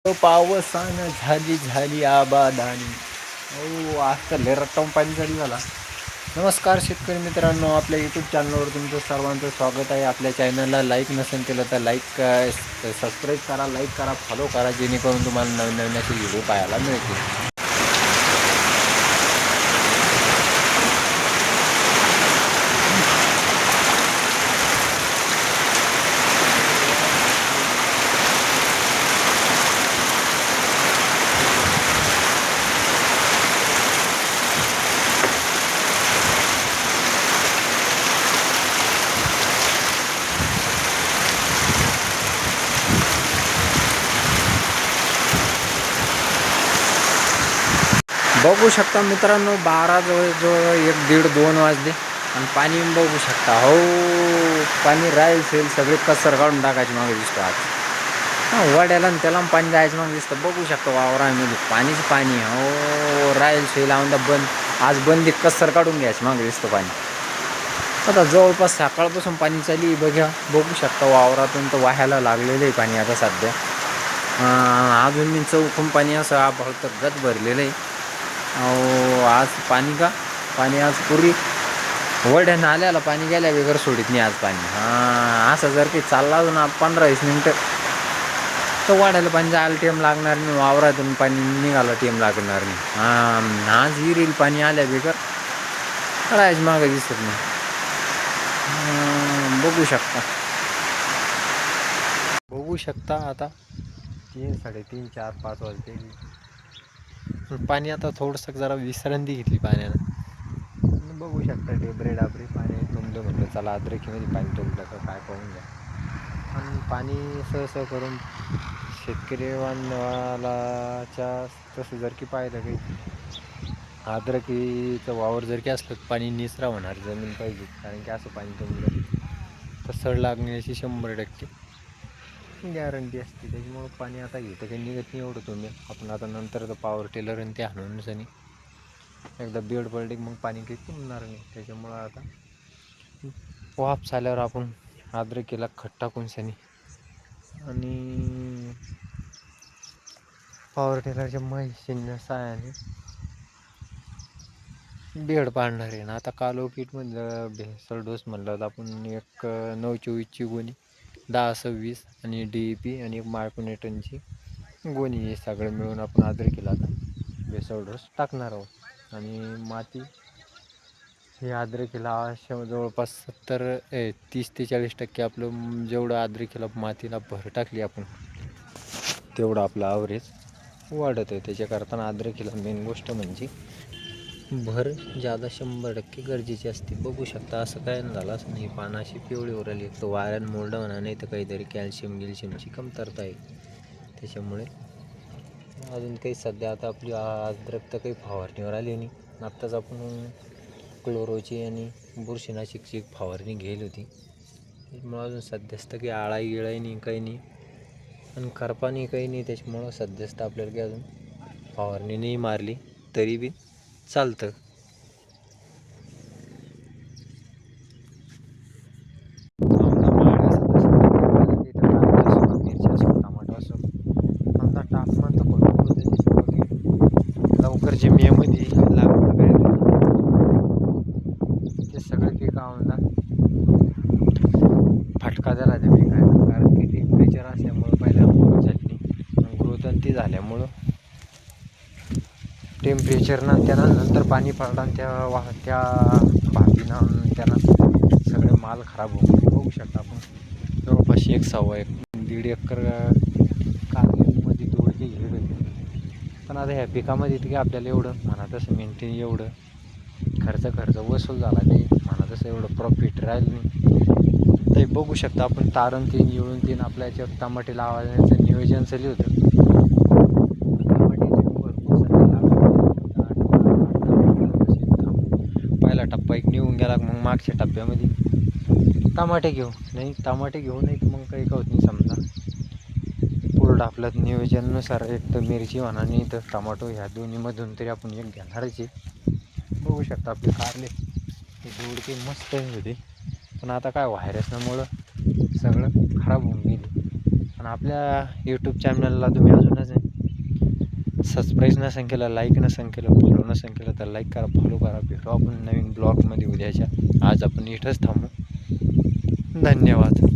पावसानं झाली झाली आबादानी. हो, आज तर लय रट्टावून पाणी झाली झाला. नमस्कार शेतकरी मित्रांनो, आपल्या यूट्यूब चॅनलवर तुमचं सर्वांचं स्वागत आहे. आपल्या चॅनलला लाईक नसेल केलं तर सबस्क्राईब करा, लाईक करा, फॉलो करा, जेणेकरून तुम्हाला नवीन नवीन असे व्हिडिओ पाहायला मिळतील. बघू शकता मित्रांनो, 12 जवळजवळ 1-1:30-2 वाजले आणि पाणी बघू शकता. हो, पाणी राहील सगळे कसर काढून टाकायचे मागे दिसतो आज. वाड्याला आणि त्याला पाणी जायचं मागे दिसतं. बघू शकतो वावरामध्ये पाणीच पाणी. हो, राहील लावून बंद आज बंदी कसर काढून घ्यायची मागे दिसतं पाणी. आता जवळपास सकाळपासून पाणी चालली बघू शकता. वावरातून तर वाहायला लागलेलं आहे पाणी आता सध्या. अजून मी चौकून पाणी असं आभाळ तर गत भरलेलं आहे. आज पाणी आज पुरी वड्यानं आल्याला पाणी गेल्या वेगर सोडित नाही आज पाणी. असं जर काही चालला अजून 15-20 मिनटं तर वाड्याला पाणी जायला टाईम लागणार नाही, वावरातून पाणी निघायला टाईम लागणार नाही. आज येईल पाणी आल्या बेगर राहायचं मागं दिसत नाही. बघू शकता आता 3, 3:30, 4, 5 वाजते. पाणी आता थोडंसं जरा विश्रांती घेतली पाण्यानं. बघू शकता डाबरे पाणी तुंबलं. म्हटलं चला अद्रकीमध्ये पाणी तुंबलं का काय पाहून घ्या. आणि पाणी सहसं करून शेतकरी बांधवालाच्या तसं जर की पाहिलं काही अद्रकीचं वावर जर की असलं तर पाणी निचरा होणार जमीन पाहिजे. कारण की असं पाणी तुंबलं तर सड लागण्याची 100% गॅरंटी असते. त्याच्यामुळं पाणी आता घेतं काही निघत नाही एवढं तुम्ही. आपण आता नंतर तर पॉवर टेलर आणि ते हाणूनच आणि एकदा बेड पडले मग पाणी काही तुंबणार नाही. त्याच्यामुळं आता वाफ झाल्यावर आपण अद्रकीला खत टाकून शनी आणि पॉवर टेलरच्या मशीनच्या साहाय्याने बेड पाडणार आहे ना. आता कालो किटमधलं भेसळ डोस म्हणलं तर आपण 9-24ची गोणी, 10-26 आणि DAP आणि एक मायक्रोन्यूटनची गोणी हे सगळं मिळून आपण अद्रकीला आता भेसळ डोस टाकणार आहोत. आणि माती हे अद्रकीला जवळपास 30 ते 40% आपलं जेवढं अद्रकीला मातीला भर टाकली आपण तेवढं आपलं ॲव्हरेज वाढत आहे. त्याच्याकरता अद्रकीला मेन गोष्ट म्हणजे भर जादा 100% गरजेची असते. बघू शकता असं काय झालं असं नाही. पानाशी पिवळी उरली तो वाऱ्यानं मोरडं म्हणा, नाही तर काहीतरी कॅल्शियमची कमतरता आहे. त्याच्यामुळे अजून काही सध्या आता आपली अद्रक तर काही फवारणीवर आली नाही. आत्ताच आपण क्लोरोची आणि बुरशीनाशकची फवारणी घेतली होती. त्याच्यामुळं अजून सध्याच तर काही आळाई गिळाई नाही, काही नाही आणि करपानी काही नाही. त्याच्यामुळं सध्याच तर आपल्याला काही अजून फवारणी नाही मारली तरी बी चालतं. लवकर जे मेमध्ये लागवड ते सगळं पिकांना फटका झाला त्या पिकांना. कारण की टेम्परेचर असल्यामुळं पहिल्या ग्रोथ झाली नाही. ग्रोथ आणि ती झाल्यामुळं टेम्परेचरनं त्यांना नंतर पाणी पडलं त्या भागीनं त्यांना सगळे माल खराब होऊन बघू शकता आपण. जवळपास 1.25-1.5 एकर कारल्यामध्ये दोडके घेत होते. पण आता ह्या पिकामध्ये इतके आपल्याला एवढं म्हणा तसं मेंटेन एवढं खर्च वसूल झाला ते म्हणा तसं एवढं प्रॉफिट राहिलं नाही. ते बघू शकता आपण तारण 3 आपल्या याच्यावर टमाटे लावायचं नियोजन चालू होतं. पहिला टप्पा एक निघून गेला. मग मागच्या टप्प्यामध्ये टमाटे घेऊ नाही तर मग काही होत नाही. समजा पुढं आपल्या नियोजनानुसार एक तर मिरची म्हणा नाही तर टमाटो ह्या दोन्हीमधून तरी आपण एक घेणारच आहे. बघू शकता आपले कारले हे दोडके मस्त होते. पण आता काय व्हायरसमुळं सगळं खराब होऊन गेले. पण आणि आपल्या यूट्यूब चॅनलला तुम्ही अजूनच सबस्क्राईब नसेल केलं, लाईक नसेल केलं, फॉलो नसेल केलं तर लाईक करा, फॉलो करा. भेटू आपण नवीन ब्लॉगमध्ये उद्याच्या. आज आपण इथंच थांबू. धन्यवाद.